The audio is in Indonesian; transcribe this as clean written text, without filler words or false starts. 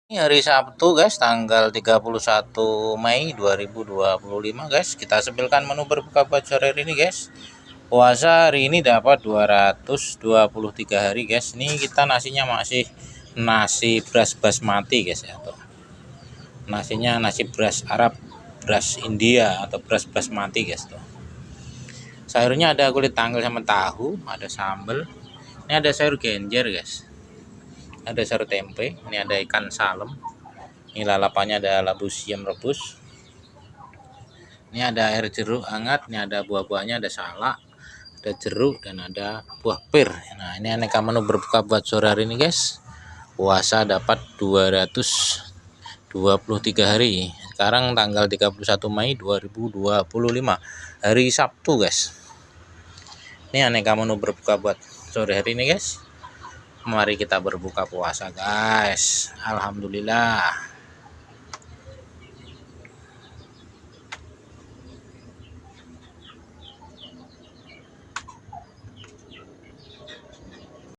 Ini hari Sabtu guys, tanggal 31 Mei 2025 guys. Kita sepilkan menu berbuka buat sore hari ini guys. Puasa hari ini dapat 223 hari guys. Ini kita nasinya masih nasi beras basmati guys ya tuh. Nasinya nasi beras Arab, beras India atau beras basmati guys tuh. Sayurnya ada kulit tanggal sama tahu, ada sambal. Ini ada sayur genjer guys. Ada sayur tempe, ini ada ikan salem, ini lalapannya ada labu siam rebus, ini ada air jeruk hangat, ini ada buah-buahnya, ada salak, ada jeruk, dan ada buah pir. Nah, ini aneka menu berbuka buat sore hari ini guys. Puasa dapat 223 hari. Sekarang tanggal 31 Mei 2025, hari Sabtu guys. Ini aneka menu berbuka buat sore hari ini guys. Mari kita berbuka puasa guys. Alhamdulillah.